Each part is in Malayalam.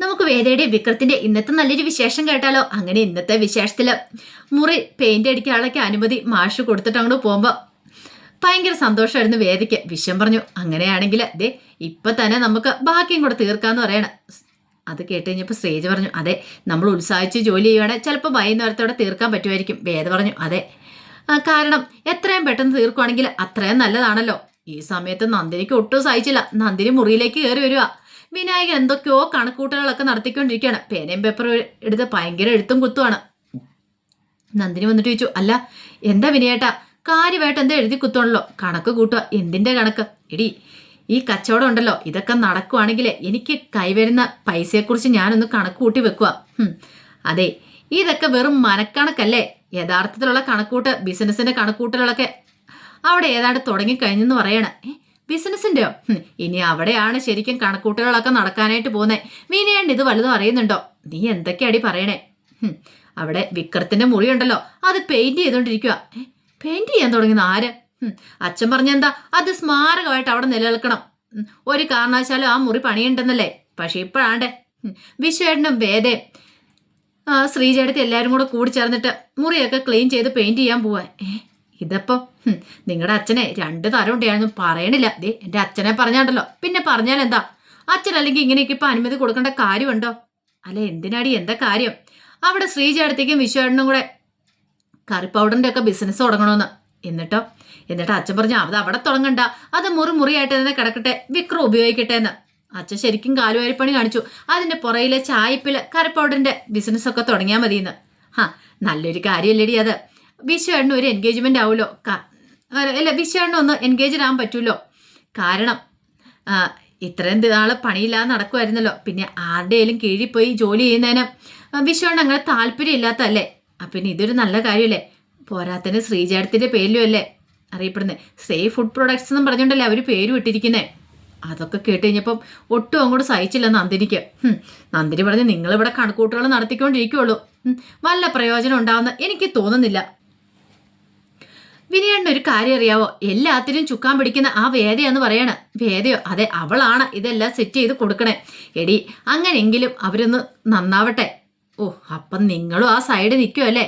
നമുക്ക് വേദയുടെ വിക്രത്തിന്റെ ഇന്നത്തെ നല്ലൊരു വിശേഷം കേട്ടാലോ? അങ്ങനെ ഇന്നത്തെ വിശേഷത്തില് മുറി പെയിന്റ് അടിക്കാനുള്ള അനുമതി മാഷ് കൊടുത്തിട്ട് അങ്ങോട്ട് പോകുമ്പോ ഭയങ്കര സന്തോഷമായിരുന്നു വേദയ്ക്ക്. വിശ്വം പറഞ്ഞു, അങ്ങനെയാണെങ്കിൽ ദേ ഇപ്പൊ തന്നെ നമുക്ക് ബാക്കിയും കൂടെ തീർക്കാന്ന് പറയണ. അത് കേട്ട് കഴിഞ്ഞപ്പോൾ ശ്രീജ പറഞ്ഞു, അതെ, നമ്മൾ ഉത്സാഹിച്ച് ജോലി ചെയ്യുവാണെങ്കിൽ ചിലപ്പോൾ വൈകുന്നേരത്തോടെ തീർക്കാൻ പറ്റുമായിരിക്കും. വേദ പറഞ്ഞു, അതെ, കാരണം എത്രയും പെട്ടെന്ന് തീർക്കുവാണെങ്കിൽ അത്രയും നല്ലതാണല്ലോ. ഈ സമയത്ത് നന്ദിനിക്ക് ഒട്ടും സഹിച്ചില്ല. നന്ദിനി മുറിയിലേക്ക് കയറി വരിക. വിനായകൻ എന്തൊക്കെയോ കണക്കൂട്ടലുകളൊക്കെ നടത്തിക്കൊണ്ടിരിക്കുകയാണ്. പേനയും പേപ്പറും എടുത്ത് ഭയങ്കര എഴുത്തും കുത്തുവാണ്. നന്ദിനി വന്നിട്ട് ചോദിച്ചു, അല്ല എന്താ വിനയേട്ടാ, കാര്യമായിട്ട് എന്താ എഴുതി കുത്തുവാണല്ലോ, കണക്ക് കൂട്ടുക. എന്തിന്റെ കണക്ക്? എടി, ഈ കച്ചവടം ഉണ്ടല്ലോ, ഇതൊക്കെ നടക്കുവാണെങ്കിൽ എനിക്ക് കൈവരുന്ന പൈസയെക്കുറിച്ച് ഞാനൊന്ന് കണക്ക് കൂട്ടി വെക്കുക. അതെ, ഇതൊക്കെ വെറും മനക്കണക്കല്ലേ. യഥാർത്ഥത്തിലുള്ള കണക്കൂട്ട്, ബിസിനസിന്റെ കണക്കൂട്ടലുകളൊക്കെ അവിടെ ഏതാണ്ട് തുടങ്ങിക്കഴിഞ്ഞെന്ന് പറയണേ. ബിസിനസിന്റെയോ? ഇനി അവിടെയാണ് ശരിക്കും കണക്കൂട്ടലുകളൊക്കെ നടക്കാനായിട്ട് പോകുന്നത്. വിനയണ്ട് ഇത് വലുതും അറിയുന്നുണ്ടോ? നീ എന്തൊക്കെയാടി പറയണേ? അവിടെ വിക്രത്തിന്റെ മുറി ഉണ്ടല്ലോ, അത് പെയിന്റ് ചെയ്തോണ്ടിരിക്കുക. പെയിന്റ് ചെയ്യാൻ തുടങ്ങുന്ന ആര്? അച്ഛൻ പറഞ്ഞെന്താ, അത് സ്മാരകമായിട്ട് അവിടെ നിലനിൽക്കണം. ഒരു കാരണവശാലും ആ മുറി പണിയുണ്ടെന്നല്ലേ. പക്ഷെ ഇപ്പോഴാണ്ടേ വിശ്വേട്ടനും വേദയും ശ്രീജേടത്തി എല്ലാവരും കൂടെ കൂടി ചേർന്നിട്ട് മുറിയൊക്കെ ക്ലീൻ ചെയ്ത് പെയിന്റ് ചെയ്യാൻ പോവാ. ഇതപ്പം നിങ്ങളുടെ അച്ഛനെ 2 തരം ഉണ്ടായിരുന്നു, പറയണില്ല. ദേ എൻ്റെ അച്ഛനെ പറഞ്ഞാണ്ടല്ലോ, പിന്നെ പറഞ്ഞാൽ എന്താ? അച്ഛൻ അല്ലെങ്കിൽ ഇങ്ങനെയൊക്കെ ഇപ്പൊ അനുമതി കൊടുക്കേണ്ട കാര്യമുണ്ടോ? അല്ല എന്തിനാടി, എന്താ കാര്യം? അവിടെ ശ്രീജേടത്തേക്കും വിശ്വേട്ടനും കൂടെ കറി പൗഡറിന്റെ ഒക്കെ ബിസിനസ് തുടങ്ങണമെന്ന്. എന്നിട്ടോ അച്ഛൻ പറഞ്ഞു, അത് അവിടെ തുടങ്ങണ്ട, അത് മുറിയായിട്ട് തന്നെ കിടക്കട്ടെ, വിക്രം ഉപയോഗിക്കട്ടെ എന്ന്. അച്ഛൻ ശരിക്കും കാലുവാരിപ്പണി കാണിച്ചു. അതിന്റെ പുറയിലെ ചായപ്പില് കറി പൗഡറിന്റെ ബിസിനസ് ഒക്കെ തുടങ്ങിയാൽ മതിയെന്ന്. നല്ലൊരു കാര്യമല്ലേടി അത്. വിശ്വേട്ടന് ഒരു എൻഗേജ്മെന്റ് ആവുമല്ലോ. അല്ല, വിശ്വേട്ടന് ഒന്ന് എൻഗേജഡ് ആകാൻ പറ്റൂല്ലോ. കാരണം ഇത്രയും നാള് പണിയില്ലാതെ നടക്കുമായിരുന്നല്ലോ. പിന്നെ ആരുടെയും കീഴിൽ പോയി ജോലി ചെയ്യുന്നതിന് വിശ്വേട്ടന് അങ്ങനെ താല്പര്യം ഇല്ലാത്തല്ലേ. പിന്നെ ഇതൊരു നല്ല കാര്യമല്ലേ. പോരാത്തിന് ശ്രീജേടത്തിന്റെ പേരിലും അല്ലേ അറിയപ്പെടുന്നത്. സേഫ് ഫുഡ് പ്രൊഡക്ട്സ് എന്നും പറഞ്ഞുകൊണ്ടല്ലേ അവർ പേര് വിട്ടിരിക്കുന്നേ. അതൊക്കെ കേട്ട് കഴിഞ്ഞപ്പം ഒട്ടും അങ്ങോട്ട് സഹിച്ചില്ല നന്ദിനിക്ക്. നന്ദിനി പറഞ്ഞ്, നിങ്ങളിവിടെ കണക്കൂട്ടുകൾ നടത്തിക്കൊണ്ടിരിക്കുള്ളൂ, വല്ല പ്രയോജനം ഉണ്ടാവുന്ന എനിക്ക് തോന്നുന്നില്ല. വിനയണ്ണ ഒരു കാര്യം അറിയാവോ? എല്ലാത്തിനും ചുക്കാൻ പിടിക്കുന്ന ആ വേദയാന്ന് പറയണ. വേദയോ? അതെ, അവളാണ് ഇതെല്ലാം സെറ്റ് ചെയ്ത് കൊടുക്കണേ. എടി, അങ്ങനെയെങ്കിലും അവരൊന്ന് നന്നാവട്ടെ. ഓ, അപ്പം നിങ്ങളും ആ സൈഡ് നിൽക്കുമല്ലേ?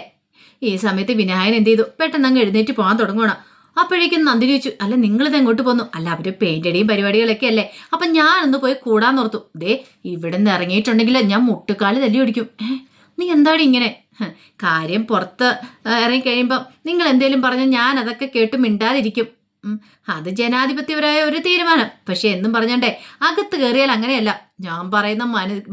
ഈ സമയത്ത് വിനായകൻ എന്ത് ചെയ്തു? പെട്ടെന്ന് അങ്ങ് എഴുന്നേറ്റ് പോകാൻ തുടങ്ങണം. അപ്പോഴേക്കും നന്ദിനി ചോദിച്ചു, അല്ല നിങ്ങളിത് എങ്ങോട്ട് പോന്നു? അല്ല, അവര് പെയിന്റടിയും പരിപാടികളൊക്കെ അല്ലേ, അപ്പം ഞാനൊന്ന് പോയി കൂടാൻ ഓർത്തു. ദേ ഇവിടെ നിന്ന് ഇറങ്ങിയിട്ടുണ്ടെങ്കിൽ ഞാൻ മുട്ടുകാല് തല്ലി ഓടിക്കും. നീ എന്താണ് ഇങ്ങനെ? കാര്യം പുറത്ത് ഇറങ്ങിക്കഴിയുമ്പം നിങ്ങൾ എന്തേലും പറഞ്ഞാൽ ഞാൻ അതൊക്കെ കേട്ട് മിണ്ടാതിരിക്കും. അത് ജനാധിപത്യപരമായ ഒരു തീരുമാനം. പക്ഷെ എന്നും പറഞ്ഞണ്ടേ, അകത്ത് കയറിയാൽ അങ്ങനെയല്ല. ഞാൻ പറയുന്ന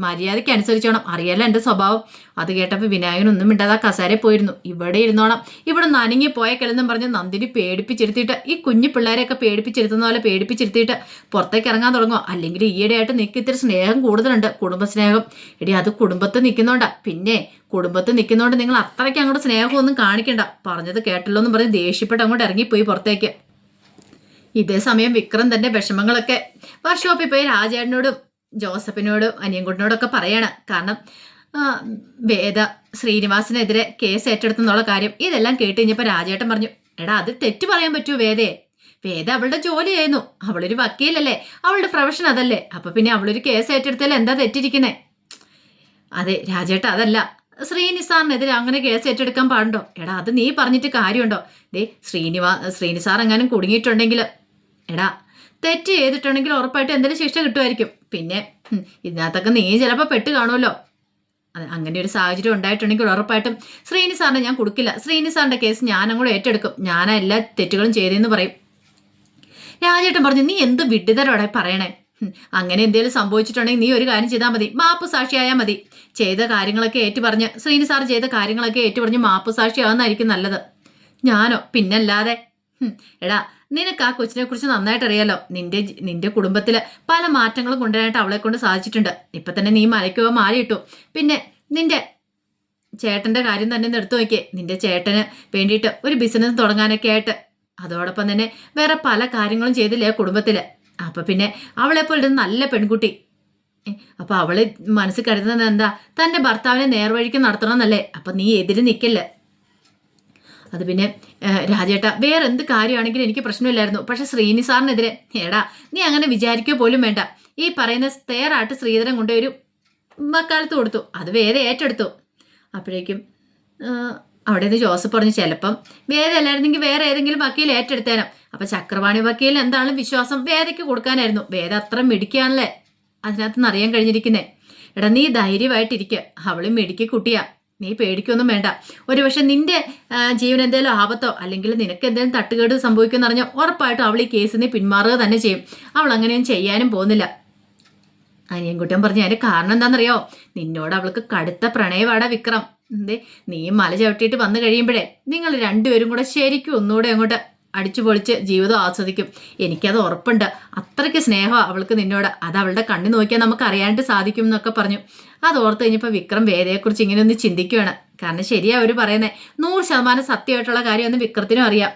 മര്യാദയ്ക്ക് അനുസരിച്ചോണം. അറിയാലോ എൻ്റെ സ്വഭാവം. അത് കേട്ടപ്പോൾ വിനായകനൊന്നും മിണ്ടാതെ കസേര പോയിരുന്നു. ഇവിടെ ഇരുന്നോണം, ഇവിടെ നനങ്ങി പോയേക്കല്ലെന്നും പറഞ്ഞ് നന്ദിനി പേടിപ്പിച്ചിരുത്തിയിട്ട്, ഈ കുഞ്ഞു പിള്ളേരെയൊക്കെ പേടിപ്പിച്ചിരുത്തുന്ന പോലെ പേടിപ്പിച്ചിരുത്തിയിട്ട് പുറത്തേക്ക് ഇറങ്ങാൻ തുടങ്ങുമോ? അല്ലെങ്കിൽ ഈയിടെയായിട്ട് നിനക്ക് ഇത്തിരി സ്നേഹം കൂടുതലുണ്ട്, കുടുംബസ്നേഹം. എടി, അത് കുടുംബത്ത് നിൽക്കുന്നോണ്ടാ. പിന്നെ കുടുംബത്ത് നിൽക്കുന്നോണ്ട് നിങ്ങൾ അത്രയ്ക്ക് അങ്ങോട്ട് സ്നേഹമൊന്നും കാണിക്കണ്ട. പറഞ്ഞത് കേട്ടല്ലോ എന്നും പറഞ്ഞ് ദേഷ്യപ്പെട്ട് അങ്ങോട്ട് ഇറങ്ങിപ്പോയി പുറത്തേക്ക്. ഇതേ സമയം വിക്രം തന്റെ വിഷമങ്ങളൊക്കെ വർക്ക്ഷോപ്പിൽ പോയി രാജേട്ടനോടും ജോസഫിനോടും അനിയൻകുട്ടനോടൊക്കെ പറയാണ്. കാരണം വേദ ശ്രീനിവാസിനെതിരെ കേസ് ഏറ്റെടുത്തെന്നുള്ള കാര്യം ഇതെല്ലാം കേട്ട് കഴിഞ്ഞപ്പോൾ രാജേട്ടൻ പറഞ്ഞു, എടാ അത് തെറ്റ് പറയാൻ പറ്റുമോ വേദയെ? വേദ അവളുടെ ജോലി ചെയ്യുന്നു, അവളൊരു വക്കീലല്ലേ, അവളുടെ പ്രൊഫഷൻ അതല്ലേ. അപ്പൊ പിന്നെ അവളൊരു കേസ് ഏറ്റെടുത്താൽ എന്താ തെറ്റിരിക്കുന്നേ? അതെ രാജേട്ട, അതല്ല, ശ്രീനിസാറിനെതിരെ അങ്ങനെ കേസ് ഏറ്റെടുക്കാൻ പാടുണ്ടോ? എടാ അത് നീ പറഞ്ഞിട്ട് കാര്യമുണ്ടോ? ദേ ശ്രീനിസാർ എങ്ങാനും കുടുങ്ങിയിട്ടുണ്ടെങ്കിൽ, എടാ തെറ്റ് ചെയ്തിട്ടുണ്ടെങ്കിൽ ഉറപ്പായിട്ട് എന്തെങ്കിലും ശിക്ഷ കിട്ടുമായിരിക്കും. പിന്നെ ഇതിനകത്തൊക്കെ നീ ചിലപ്പോൾ പെട്ട് കാണുമല്ലോ. അങ്ങനെ ഒരു സാഹചര്യം ഉണ്ടായിട്ടുണ്ടെങ്കിൽ ഉറപ്പായിട്ടും ശ്രീനിസാറിനെ ഞാൻ കൊടുക്കില്ല. ശ്രീനിസാറിന്റെ കേസ് ഞാനങ്ങോട്ട് ഏറ്റെടുക്കും. ഞാനാ എല്ലാ തെറ്റുകളും ചെയ്തെന്ന് പറയും. രാജേട്ടൻ പറഞ്ഞു, നീ എന്ത് വിഡ്ഢിതരോടെ പറയണേ? അങ്ങനെ എന്തെങ്കിലും സംഭവിച്ചിട്ടുണ്ടെങ്കിൽ നീ ഒരു കാര്യം ചെയ്താൽ മതി, മാപ്പ് സാക്ഷിയായാൽ മതി. ചെയ്ത കാര്യങ്ങളൊക്കെ ഏറ്റുപറഞ്ഞ്, ശ്രീനിസാർ ചെയ്ത കാര്യങ്ങളൊക്കെ ഏറ്റുപറഞ്ഞ് മാപ്പ് സാക്ഷിയാവുന്നതായിരിക്കും നല്ലത്. ഞാനോ? പിന്നല്ലാതെ. എടാ, നിനക്ക് ആ കൊച്ചിനെ കുറിച്ച് നന്നായിട്ട് അറിയാലോ. നിന്റെ കുടുംബത്തില് പല മാറ്റങ്ങളും കൊണ്ടുവരാനായിട്ട് അവളെ കൊണ്ട് സാധിച്ചിട്ടുണ്ട്. ഇപ്പൊ തന്നെ നീ മലയ്ക്കോ മാറിയിട്ടു. പിന്നെ നിന്റെ ചേട്ടന്റെ കാര്യം തന്നെ എടുത്തു നോക്കിയേ. നിന്റെ ചേട്ടന് വേണ്ടിയിട്ട് ഒരു ബിസിനസ് തുടങ്ങാനൊക്കെ ആയിട്ട്, അതോടൊപ്പം തന്നെ വേറെ പല കാര്യങ്ങളും ചെയ്തില്ലേ കുടുംബത്തില്. അപ്പൊ പിന്നെ അവളെപ്പോലെ നല്ല പെൺകുട്ടി. അപ്പൊ അവള് മനസ്സിൽ കരുതുന്നത് എന്താ? തന്റെ ഭർത്താവിനെ നേർവഴിക്ക് നടത്തണം എന്നല്ലേ. അപ്പൊ നീ എതിര് നിൽക്കില്ല. അത് പിന്നെ രാജേട്ട, വേറെ എന്ത് കാര്യമാണെങ്കിലും എനിക്ക് പ്രശ്നമില്ലായിരുന്നു. പക്ഷെ ശ്രീനിസാറിനെതിരെ, എടാ നീ അങ്ങനെ വിചാരിക്കുക പോലും വേണ്ട. ഈ പറയുന്ന തേറാട്ട് ശ്രീധരൻ കൊണ്ട് ഒരു വക്കാലത്ത് കൊടുത്തു. അത് വേദ ഏറ്റെടുത്തു. അപ്പോഴേക്കും അവിടെ നിന്ന് ജോസഫ് പറഞ്ഞു, ചിലപ്പം വേദ അല്ലായിരുന്നെങ്കിൽ വേറെ ഏതെങ്കിലും വക്കീൽ ഏറ്റെടുത്തേനും. അപ്പം ചക്രവാണി വക്കീൽ എന്താണ് വിശ്വാസം വേദയ്ക്ക് കൊടുക്കാനായിരുന്നു. വേദ അത്ര മിടിക്കാണല്ലേ അതിനകത്തുനിന്ന് അറിയാൻ കഴിഞ്ഞിരിക്കുന്നേ. എടാ നീ ധൈര്യമായിട്ടിരിക്കുക, അവളും മിടിക്ക് കുട്ടിയാ, നീ പേടിക്കൊന്നും വേണ്ട. ഒരുപക്ഷെ നിന്റെ ജീവൻ എന്തെങ്കിലും ആപത്തോ അല്ലെങ്കിൽ നിനക്ക് എന്തെങ്കിലും തട്ടുകേട് സംഭവിക്കുമെന്ന് പറഞ്ഞാൽ ഉറപ്പായിട്ടും അവൾ ഈ കേസിൽ നിന്ന് പിന്മാറുക തന്നെ ചെയ്യും. അവൾ അങ്ങനെയും ചെയ്യാനും പോകുന്നില്ല. അനിയൻകുട്ടൻ പറഞ്ഞു, അതിന്റെ കാരണം എന്താണെന്നറിയോ? നിന്നോട് അവൾക്ക് കടുത്ത പ്രണയവാടാ വിക്രം. എന്തേ നീ മല ചവിട്ടിയിട്ട് വന്നു കഴിയുമ്പോഴേ നിങ്ങൾ രണ്ടുപേരും കൂടെ ശരിക്കും ഒന്നുകൂടെ അങ്ങോട്ട് അടിച്ചു പൊളിച്ച് ജീവിതം ആസ്വദിക്കും. എനിക്കത് ഉറപ്പുണ്ട്. അത്രയ്ക്ക് സ്നേഹമാണ് അവൾക്ക് നിന്നോട്. അത് അവളുടെ കണ്ണു നോക്കിയാൽ നമുക്ക് അറിയാനായിട്ട് സാധിക്കും എന്നൊക്കെ പറഞ്ഞു. അത് ഓർത്ത് കഴിഞ്ഞപ്പോൾ വിക്രം വേദയെക്കുറിച്ച് ഇങ്ങനെ ഒന്ന് ചിന്തിക്കുകയാണ്. കാരണം ശരിയാ അവർ പറയുന്നത് 100% സത്യമായിട്ടുള്ള കാര്യമൊന്നും വിക്രത്തിനും അറിയാം.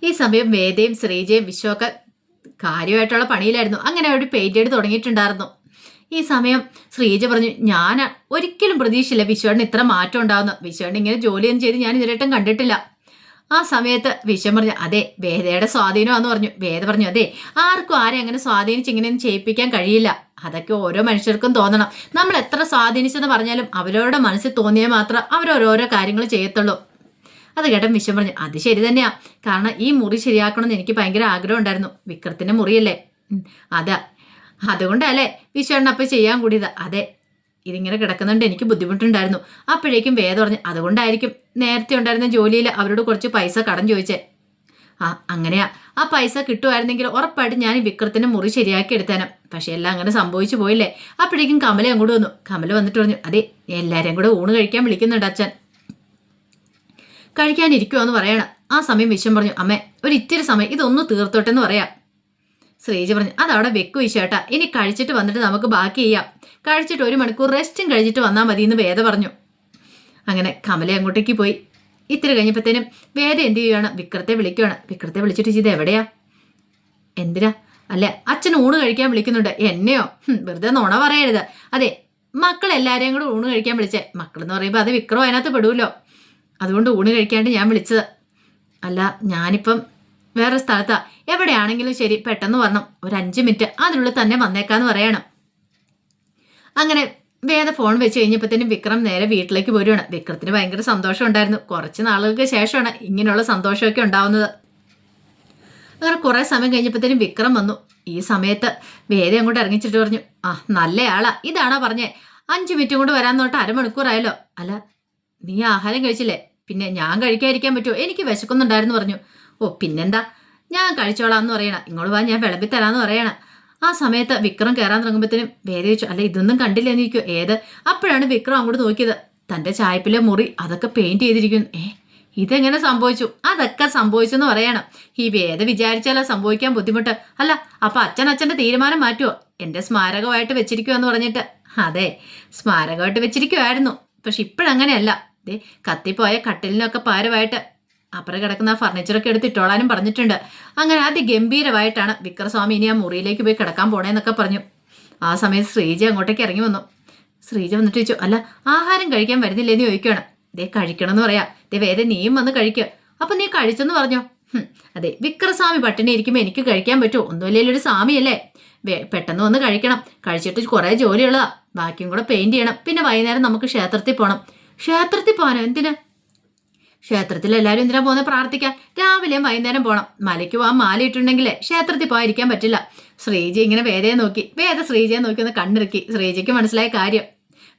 ഈ സമയം വേദയും ശ്രീജയും വിശ്വമൊക്കെ കാര്യമായിട്ടുള്ള പണിയിലായിരുന്നു. അങ്ങനെ അവർ പെയിന്റ് ചെയ്ത് തുടങ്ങിയിട്ടുണ്ടായിരുന്നു. ഈ സമയം ശ്രീജ പറഞ്ഞു, ഞാൻ ഒരിക്കലും പ്രതീക്ഷയില്ല വിശ്വേട്ടന് ഇത്ര മാറ്റം ഉണ്ടാവുന്നു. വിശ്വേട്ടൻ ഇങ്ങനെ ജോലിയൊന്നും ചെയ്ത് ഞാൻ ഇതിലേട്ടും കണ്ടിട്ടില്ല. ആ സമയത്ത് വിശ്വം പറഞ്ഞു, അതെ വേദയുടെ സ്വാധീനമാണെന്ന് പറഞ്ഞു. വേദ പറഞ്ഞു, അതെ ആർക്കും ആരെ അങ്ങനെ സ്വാധീനിച്ച് ഇങ്ങനെയൊന്നും ചെയ്യിപ്പിക്കാൻ കഴിയില്ല. അതൊക്കെ ഓരോ മനുഷ്യർക്കും തോന്നണം. നമ്മൾ എത്ര സ്വാധീനിച്ചെന്ന് പറഞ്ഞാലും അവരവരുടെ മനസ്സിൽ തോന്നിയാൽ മാത്രം അവരോരോരോ കാര്യങ്ങൾ ചെയ്യത്തുള്ളൂ. അത് കേട്ടൻ വിശ്വം പറഞ്ഞു, അത് ശരി തന്നെയാ. കാരണം ഈ മുറി ശരിയാക്കണമെന്ന് എനിക്ക് ഭയങ്കര ആഗ്രഹം ഉണ്ടായിരുന്നു. വിക്രത്തിന്റെ മുറിയല്ലേ, അതാ അതുകൊണ്ടല്ലേ വിശ്വേട്ടൻ അപ്പം ചെയ്യാൻ കൂടിയതാ. അതെ ഇതിങ്ങനെ കിടക്കുന്നുണ്ട് എനിക്ക് ബുദ്ധിമുട്ടുണ്ടായിരുന്നു. അപ്പോഴേക്കും വേദ പറഞ്ഞു, അതുകൊണ്ടായിരിക്കും നേരത്തെ ഉണ്ടായിരുന്ന ജോലിയിൽ അവരോട് കുറച്ച് പൈസ കടം ചോദിച്ചേ. അങ്ങനെയാ. ആ പൈസ കിട്ടുമായിരുന്നെങ്കിൽ ഉറപ്പായിട്ട് ഞാൻ വിക്രത്തിന്റെ മുറി ശരിയാക്കി എടുത്തേനും. പക്ഷെ എല്ലാം അങ്ങനെ സംഭവിച്ചു പോയില്ലേ. അപ്പോഴേക്കും കമല അങ്ങോട്ട് വന്നു. കമല വന്നിട്ട് പറഞ്ഞു, അതെ എല്ലാവരെയും കൂടെ ഊണ് കഴിക്കാൻ വിളിക്കുന്നുണ്ട് അച്ഛൻ, കഴിക്കാനിരിക്കുമെന്ന് പറയണം. ആ സമയം വിശ്വം പറഞ്ഞു, അമ്മേ ഒരു ഇത്തിരി സമയം ഇതൊന്ന് തീർത്തോട്ടെ എന്ന് പറയാം. ശ്രീജ പറഞ്ഞു, അതവിടെ വെക്കു വിശ്വേട്ടാ, ഇനി കഴിച്ചിട്ട് വന്നിട്ട് നമുക്ക് ബാക്കി ചെയ്യാം. കഴിച്ചിട്ട് 1 മണിക്കൂർ റെസ്റ്റും കഴിഞ്ഞിട്ട് വന്നാൽ മതി എന്ന് വേദ പറഞ്ഞു. അങ്ങനെ കമല അങ്ങോട്ടേക്ക് പോയി. ഇത്തിരി കഴിഞ്ഞപ്പോഴത്തേനും വേദ എന്ത് ചെയ്യുകയാണ്, വിക്രത്തെ വിളിക്കുകയാണ്. വിക്രത്തെ വിളിച്ചിട്ട് ഇത് എവിടെയാ, എന്തിനാ? അല്ല അച്ഛൻ ഊണ് കഴിക്കാൻ വിളിക്കുന്നുണ്ട്. എന്നെയോ? വെറുതെ നുണ പറയരുത്. അതെ മക്കളെല്ലാവരെയും കൂടെ ഊണ് കഴിക്കാൻ വിളിച്ചേ. മക്കളെന്ന് പറയുമ്പോൾ അത് വിക്രം അതിനകത്ത് പെടുമല്ലോ, അതുകൊണ്ട് ഊണ് കഴിക്കാണ്ട് ഞാൻ വിളിച്ചത്. അല്ല ഞാനിപ്പം വേറെ സ്ഥലത്താ. എവിടെയാണെങ്കിലും ശരി പെട്ടെന്ന് വരണം, ഒരു 5 മിനിറ്റ് അതിനുള്ളിൽ തന്നെ വന്നേക്കാന്ന് പറയണം. അങ്ങനെ വേദ ഫോൺ വെച്ച് കഴിഞ്ഞപ്പോഴത്തേനും വിക്രം നേരെ വീട്ടിലേക്ക് പോരുകയാണ്. വിക്രത്തിന് ഭയങ്കര സന്തോഷം ഉണ്ടായിരുന്നു. കുറച്ച് നാളുകൾക്ക് ശേഷമാണ് ഇങ്ങനെയുള്ള സന്തോഷമൊക്കെ ഉണ്ടാവുന്നത്. അങ്ങനെ കുറേ സമയം കഴിഞ്ഞപ്പോഴത്തേനും വിക്രം വന്നു. ഈ സമയത്ത് വേദ അങ്ങോട്ട് ഇറങ്ങിച്ചിട്ട് പറഞ്ഞു, നല്ലയാളാ. ഇതാണോ പറഞ്ഞേ 5 മിനിറ്റ് കൊണ്ട് വരാൻ തൊട്ട് 1/2 മണിക്കൂറായല്ലോ. അല്ല നീ ആഹാരം കഴിച്ചില്ലേ? പിന്നെ ഞാൻ കഴിക്കാതിരിക്കാൻ പറ്റുമോ? എനിക്ക് വിശക്കുന്നുണ്ടായിരുന്നു പറഞ്ഞു. ഓ പിന്നെന്താ, ഞാൻ കഴിച്ചോളാം എന്ന് പറയണ. ഇങ്ങോട്ട് വാ ഞാൻ വിളമ്പിത്തരാന്ന് പറയണ. ആ സമയത്ത് വിക്രം കയറാൻ തുടങ്ങുമ്പോഴത്തേനും വേദ ചോദിച്ചു, അല്ല ഇതൊന്നും കണ്ടില്ലെന്ന് ചോദിക്കും. ഏത്? അപ്പോഴാണ് വിക്രം അങ്ങോട്ട് നോക്കിയത്. തൻ്റെ ചായപ്പിലെ മുറി അതൊക്കെ പെയിന്റ് ചെയ്തിരിക്കുന്നു. ഇതെങ്ങനെ സംഭവിച്ചു? അതൊക്കെ സംഭവിച്ചെന്ന് പറയണം. ഈ വേദ വിചാരിച്ചാലാ സംഭവിക്കാൻ ബുദ്ധിമുട്ട്. അല്ല അപ്പൊ അച്ഛൻ്റെ തീരുമാനം മാറ്റുമോ? എൻ്റെ സ്മാരകമായിട്ട് വെച്ചിരിക്കുമെന്ന് പറഞ്ഞിട്ട്. അതെ സ്മാരകമായിട്ട് വെച്ചിരിക്കുമായിരുന്നു. പക്ഷെ ഇപ്പോഴങ്ങനെയല്ല. ദേ കത്തിപ്പോയ കട്ടിലിനൊക്കെ പാരമായിട്ട് അപ്പുറം കിടക്കുന്ന ആ ഫർണിച്ചറൊക്കെ എടുത്തിട്ടോളാനും പറഞ്ഞിട്ടുണ്ട്. അങ്ങനെ അതിഗംഭീരമായിട്ടാണ് വിക്രസ്വാമി ഇനി ആ മുറിയിലേക്ക് പോയി കിടക്കാൻ പോണേന്നൊക്കെ പറഞ്ഞു. ആ സമയത്ത് ശ്രീജ അങ്ങോട്ടേക്ക് ഇറങ്ങി വന്നു. ശ്രീജ വന്നിട്ട് ചോദിച്ചു, അല്ല ആഹാരം കഴിക്കാൻ വരുന്നില്ലേന്ന് ചോദിക്കുകയാണ്. ദേ കഴിക്കണമെന്ന് പറയാം. ദേ വേദ നീയും വന്ന് കഴിക്കുക. അപ്പം നീ കഴിച്ചെന്ന് പറഞ്ഞോ? അതെ വിക്രസ്വാമി പട്ടിണി ഇരിക്കുമ്പോൾ എനിക്ക് കഴിക്കാൻ പറ്റുമോ? ഒന്നുമില്ലെങ്കിൽ ഒരു സ്വാമിയല്ലേ, പെട്ടെന്ന് വന്ന് കഴിക്കണം. കഴിച്ചിട്ട് കുറേ ജോലിയുള്ളതാ, ബാക്കിയും കൂടെ പെയിന്റ് ചെയ്യണം. പിന്നെ വൈകുന്നേരം നമുക്ക് ക്ഷേത്രത്തിൽ പോകണം. ക്ഷേത്രത്തിൽ പോകാനോ? എന്തിനാ? ക്ഷേത്രത്തിൽ എല്ലാവരും എന്തിനാ പോകുന്നത്? പ്രാർത്ഥിക്കാൻ. രാവിലെയും വൈകുന്നേരം പോകണം. മലയ്ക്ക് പോകാൻ മാല ഇട്ടുണ്ടെങ്കിലേ ക്ഷേത്രത്തിൽ പോകാതിരിക്കാൻ പറ്റില്ല. ശ്രീജ ഇങ്ങനെ വേദയെ നോക്കി. വേദ ശ്രീജയെ നോക്കി ഒന്ന് കണ്ണിറുക്കി. ശ്രീജയ്ക്ക് മനസ്സിലായ കാര്യം.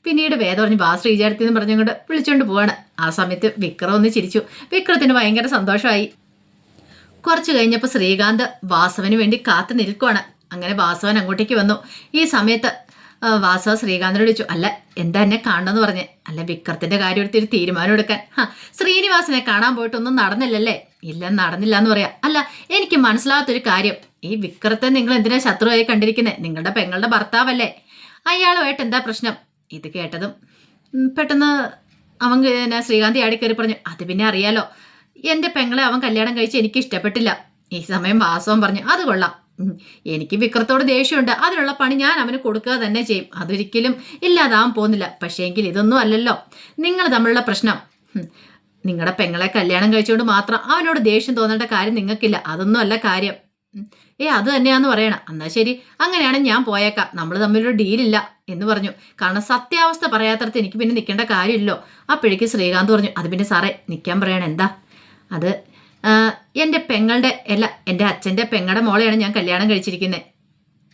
പിന്നീട് വേദ പറഞ്ഞു, ബാ ശ്രീജ അടുത്തെന്ന് പറഞ്ഞുകൊണ്ട് വിളിച്ചുകൊണ്ട് പോവാണ്. ആ സമയത്ത് വിക്രം ഒന്ന് ചിരിച്ചു. വിക്രത്തിന് ഭയങ്കര സന്തോഷമായി. കുറച്ച് കഴിഞ്ഞപ്പോൾ ശ്രീകാന്ത് വാസവന് വേണ്ടി കാത്തു നിൽക്കുവാണ്. അങ്ങനെ വാസവൻ അങ്ങോട്ടേക്ക് വന്നു. ഈ സമയത്ത് വാസവ ശ്രീകാന്തിനോട് ചോദിച്ചു, അല്ല എന്താ എന്നെ കാണണമെന്ന് പറഞ്ഞേ? അല്ല വിക്രത്തിന്റെ കാര്യം എടുത്തൊരു തീരുമാനം എടുക്കാൻ. ശ്രീനിവാസനെ കാണാൻ പോയിട്ടൊന്നും നടന്നില്ലല്ലേ? ഇല്ല നടന്നില്ല എന്ന് പറയാം. അല്ല എനിക്ക് മനസ്സിലാകാത്തൊരു കാര്യം, ഈ വിക്രത്തെ നിങ്ങൾ എന്തിനാ ശത്രുവായി കണ്ടിരിക്കുന്നത്? നിങ്ങളുടെ പെങ്ങളുടെ ഭർത്താവല്ലേ, അയാളുമായിട്ട് എന്താ പ്രശ്നം? ഇത് കേട്ടതും പെട്ടെന്ന് അവൻ ശ്രീകാന്തി ആടി കയറി പറഞ്ഞു, അത് പിന്നെ അറിയാലോ, എൻ്റെ പെങ്ങളെ അവൻ കല്യാണം കഴിച്ച് എനിക്ക് ഇഷ്ടപ്പെട്ടില്ല. ഈ സമയം വാസവൻ പറഞ്ഞു, അത് കൊള്ളാം, എനിക്ക് വിക്രത്തോട് ദേഷ്യമുണ്ട്. അതിനുള്ള പണി ഞാൻ അവന് കൊടുക്കുക തന്നെ ചെയ്യും. അതൊരിക്കലും ഇല്ലാതാവാൻ പോകുന്നില്ല. പക്ഷേ എങ്കിൽ ഇതൊന്നും അല്ലല്ലോ നിങ്ങൾ തമ്മിലുള്ള പ്രശ്നം. നിങ്ങളുടെ പെങ്ങളെ കല്യാണം കഴിച്ചുകൊണ്ട് മാത്രം അവനോട് ദേഷ്യം തോന്നേണ്ട കാര്യം നിങ്ങൾക്കില്ല. അതൊന്നും അല്ല കാര്യം. അത് തന്നെയാന്ന് പറയണം. എന്നാൽ ശരി, അങ്ങനെയാണ് ഞാൻ പോയേക്കാം, നമ്മൾ തമ്മിലൊരു ഡീലില്ല എന്ന് പറഞ്ഞു. കാരണം സത്യാവസ്ഥ പറയാത്തടത്ത് എനിക്ക് പിന്നെ നിൽക്കേണ്ട കാര്യമില്ലല്ലോ. അപ്പോഴേക്ക് ശ്രീകാന്ത് പറഞ്ഞു, അത് പിന്നെ സാറേ നിൽക്കാൻ പറയണം. എന്താ അത്? എൻ്റെ പെങ്ങളുടെ എൻ്റെ അച്ഛൻ്റെ പെങ്ങളുടെ മോളെയാണ് ഞാൻ കല്യാണം കഴിച്ചിരിക്കുന്നത്.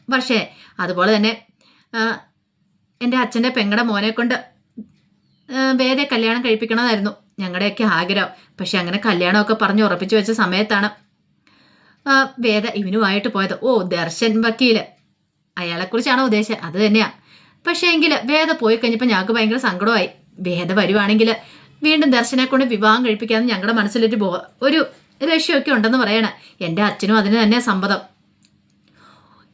പക്ഷേ അതുപോലെ തന്നെ എൻ്റെ അച്ഛൻ്റെ പെങ്ങളുടെ മോനെ കൊണ്ട് വേദയെ കല്യാണം കഴിപ്പിക്കണമെന്നായിരുന്നു ഞങ്ങളുടെയൊക്കെ ആഗ്രഹം. പക്ഷെ അങ്ങനെ കല്യാണമൊക്കെ പറഞ്ഞ് ഉറപ്പിച്ചു വെച്ച സമയത്താണ് വേദ ഇവനുമായിട്ട് പോയത്. ദർശൻ വക്കീല്, അയാളെക്കുറിച്ചാണോ ഉദ്ദേശിച്ചത്? അത് തന്നെയാ. പക്ഷേ എങ്കിൽ വേദ പോയി കഴിഞ്ഞപ്പോൾ ഞങ്ങൾക്ക് ഭയങ്കര സങ്കടമായി. വേദ വരുവാണെങ്കിൽ വീണ്ടും ദർശനെ കൊണ്ട് വിവാഹം കഴിപ്പിക്കാമെന്ന് ഞങ്ങളുടെ മനസ്സിലൊരു ഒരു ലക്ഷ്യമൊക്കെ ഉണ്ടെന്ന് പറയണേ. എൻ്റെ അച്ഛനും അതിന് തന്നെ സമ്മതം.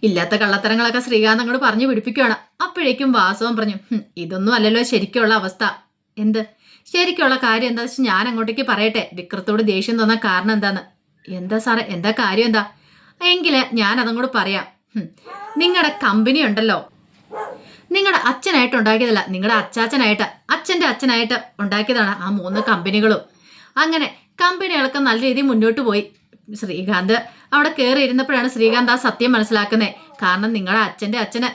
ഇല്ലാത്ത കള്ളത്തരങ്ങളൊക്കെ ശ്രീകാന്ത് അങ്ങോട്ട് പറഞ്ഞു പിടിപ്പിക്കുകയാണ്. അപ്പോഴേക്കും വാസവൻ പറഞ്ഞു, ഇതൊന്നും അല്ലല്ലോ ശരിക്കുള്ള അവസ്ഥ. എന്ത് ശരിക്കുള്ള കാര്യം എന്താ വെച്ചാൽ ഞാൻ അങ്ങോട്ടേക്ക് പറയട്ടെ. വിക്രത്തോട് ദേഷ്യം തോന്നാൻ കാരണം എന്താന്ന്? എന്താ സാറേ, എന്താ കാര്യം എന്താ? എങ്കിൽ ഞാൻ അതങ്ങോട്ട് പറയാം. നിങ്ങളുടെ കമ്പനി ഉണ്ടല്ലോ, നിങ്ങളുടെ അച്ഛനായിട്ട് ഉണ്ടാക്കിയതല്ല, നിങ്ങളുടെ അച്ഛൻ്റെ അച്ഛനായിട്ട് ഉണ്ടാക്കിയതാണ് ആ 3 കമ്പനികളും. അങ്ങനെ കമ്പനികളൊക്കെ നല്ല രീതിയിൽ മുന്നോട്ട് പോയി. ശ്രീകാന്ത് അവിടെ കയറി ഇരുന്നപ്പോഴാണ് ശ്രീകാന്ത് ആ സത്യം മനസ്സിലാക്കുന്നത്. കാരണം നിങ്ങളുടെ അച്ഛന്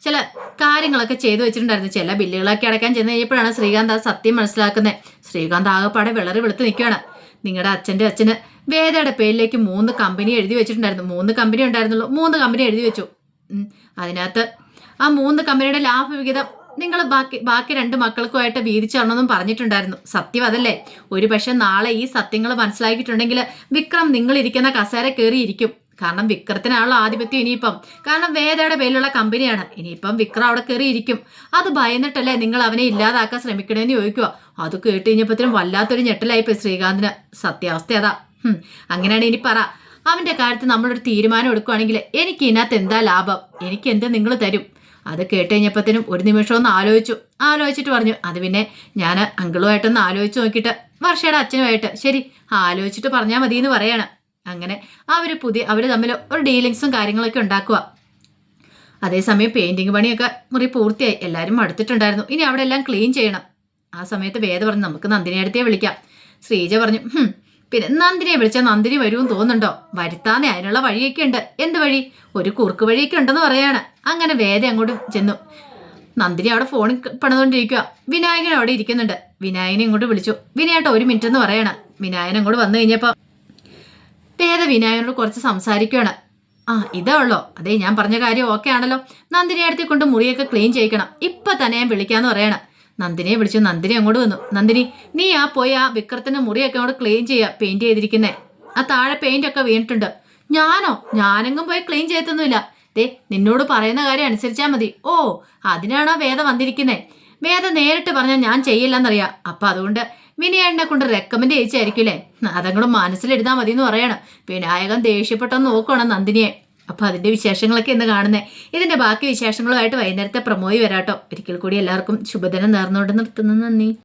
ചില കാര്യങ്ങളൊക്കെ ചെയ്തു വെച്ചിട്ടുണ്ടായിരുന്നു. ചില ബില്ലുകളൊക്കെ അടയ്ക്കാൻ ചെന്ന് കഴിഞ്ഞപ്പോഴാണ് ശ്രീകാന്ത് ആ സത്യം മനസ്സിലാക്കുന്നത്. ശ്രീകാന്ത് ആകെപ്പാടെ വിളറി വെളുത്ത് നിൽക്കുകയാണ്. നിങ്ങളുടെ അച്ഛന് വേദയുടെ പേരിലേക്ക് 3 കമ്പനി എഴുതി വെച്ചിട്ടുണ്ടായിരുന്നു. 3 കമ്പനി ഉണ്ടായിരുന്നുള്ളൂ, 3 കമ്പനി എഴുതി വെച്ചു. അതിനകത്ത് ആ 3 കമ്പനിയുടെ ലാഭവിഹിതം നിങ്ങൾ ബാക്കി 2 മക്കൾക്കുമായിട്ട് വീതിച്ചണമെന്നും പറഞ്ഞിട്ടുണ്ടായിരുന്നു. സത്യം അതല്ലേ? ഒരു പക്ഷെ നാളെ ഈ സത്യങ്ങൾ മനസ്സിലാക്കിയിട്ടുണ്ടെങ്കിൽ വിക്രം നിങ്ങളിരിക്കുന്ന കസേര കയറിയിരിക്കും. കാരണം വിക്രത്തിനാണല്ലോ ആധിപത്യം ഇനിയിപ്പം. കാരണം വേദയുടെ പേരിലുള്ള കമ്പനിയാണ്. ഇനിയിപ്പം വിക്രം അവിടെ കയറിയിരിക്കും. അത് ഭയന്നിട്ടല്ലേ നിങ്ങൾ അവനെ ഇല്ലാതാക്കാൻ ശ്രമിക്കണേന്ന് ചോദിക്കുക. അത് കേട്ട് കഴിഞ്ഞപ്പോഴത്തേനും വല്ലാത്തൊരു ഞെട്ടലായിപ്പോയി ശ്രീകാന്തിന്. സത്യാവസ്ഥ അതാ. അങ്ങനെയാണ് ഇനി പറ, അവൻ്റെ കാര്യത്തിൽ നമ്മളൊരു തീരുമാനം എടുക്കുകയാണെങ്കിൽ എനിക്ക് ഇതിനകത്ത് എന്താ ലാഭം? എനിക്ക് എന്ത് നിങ്ങൾ തരും? അത് കേട്ട് കഴിഞ്ഞപ്പോഴത്തേനും ഒരു നിമിഷം ഒന്ന് ആലോചിച്ചിട്ട് പറഞ്ഞു, അത് പിന്നെ ഞാൻ അങ്കിളുമായിട്ടൊന്ന് ആലോചിച്ച് നോക്കിയിട്ട് വർഷയുടെ അച്ഛനുമായിട്ട് ശരി ആലോചിച്ചിട്ട് പറഞ്ഞാൽ മതി എന്ന് പറയാണ്. അങ്ങനെ അവർ തമ്മിൽ ഒരു ഡീലിങ്സും കാര്യങ്ങളൊക്കെ ഉണ്ടാക്കുക. അതേസമയം പെയിന്റിങ് പണിയൊക്കെ മുറി പൂർത്തിയായി. എല്ലാവരും അടുത്തിട്ടുണ്ടായിരുന്നു. ഇനി അവിടെ എല്ലാം ക്ലീൻ ചെയ്യണം. ആ സമയത്ത് വേദ പറഞ്ഞു, നമുക്ക് നന്ദിനി അടുത്തേ വിളിക്കാം. ശ്രീജ പറഞ്ഞു, പിന്നെ നന്ദിനിയെ വിളിച്ചാൽ നന്ദിനി വരുമെന്ന് തോന്നുന്നുണ്ടോ? വരുത്താന്നേ, അതിനുള്ള വഴിയൊക്കെ ഉണ്ട്. എന്ത് വഴി? ഒരു കുറുക്ക് വഴിയൊക്കെ ഉണ്ടെന്ന് പറയാണ്. അങ്ങനെ വേദ അങ്ങോട്ട് ചെന്നു. നന്ദിനി അവിടെ ഫോണിൽ പണിതുകൊണ്ടിരിക്കുക. വിനായകൻ അവിടെ ഇരിക്കുന്നുണ്ട്. വിനായകനെ ഇങ്ങോട്ട് വിളിച്ചു. വിനായേട്ട 1 മിനിറ്റ് എന്ന് പറയണം. വിനായകൻ അങ്ങോട്ട് വന്നു കഴിഞ്ഞപ്പോൾ വേദ വിനായകനോട് കുറച്ച് സംസാരിക്കുകയാണ്. ഇതാ ഉള്ളോ? അതെ, ഞാൻ പറഞ്ഞ കാര്യം ഓക്കെ ആണല്ലോ. നന്ദിനി അടുത്ത് കൊണ്ട് മുറിയൊക്കെ ക്ലീൻ ചെയ്യിക്കണം. ഇപ്പൊ തന്നെ ഞാൻ വിളിക്കാന്ന് പറയണം. നന്ദിനിയെ വിളിച്ചു. നന്ദിനി അങ്ങോട്ട് വന്നു. നന്ദിനി, നീ പോയി ആ വിക്രത്തിന്റെ മുറിയൊക്കെ അങ്ങോട്ട് ക്ലീൻ ചെയ്യുക. പെയിന്റ് ചെയ്തിരിക്കുന്നേ ആ താഴെ പെയിന്റ് ഒക്കെ വീണിട്ടുണ്ട്. ഞാനെങ്ങും പോയി ക്ലീൻ ചെയ്തൊന്നുമില്ല. നിന്നോട് പറയുന്ന കാര്യം അനുസരിച്ചാൽ മതി. അതിനാണോ വേദ വന്നിരിക്കുന്നേ? വേദ നേരിട്ട് പറഞ്ഞാൽ ഞാൻ ചെയ്യില്ലെന്നറിയാം. അപ്പൊ അതുകൊണ്ട് വിനായകനെ കൊണ്ട് റെക്കമെൻഡ് ചെയ്യിച്ചായിരിക്കില്ലേ? അതങ്ങോട്ട് മനസ്സിലെഴുതാൻ മതി എന്ന് പറയണം. വിനായകൻ ദേഷ്യപ്പെട്ടെന്ന് നോക്കണം നന്ദിനിയെ. അപ്പൊ അതിന്റെ വിശേഷങ്ങളൊക്കെ ഇന്ന് കാണുന്നേ. ഇതിന്റെ ബാക്കി വിശേഷങ്ങളുമായിട്ട് വൈകുന്നേരത്തെ പ്രമോയി വരാട്ടോ. ഒരിക്കൽ കൂടി എല്ലാവർക്കും ശുഭദിനം നേർന്നുകൊണ്ട് നിർത്തുന്നു. നന്ദി.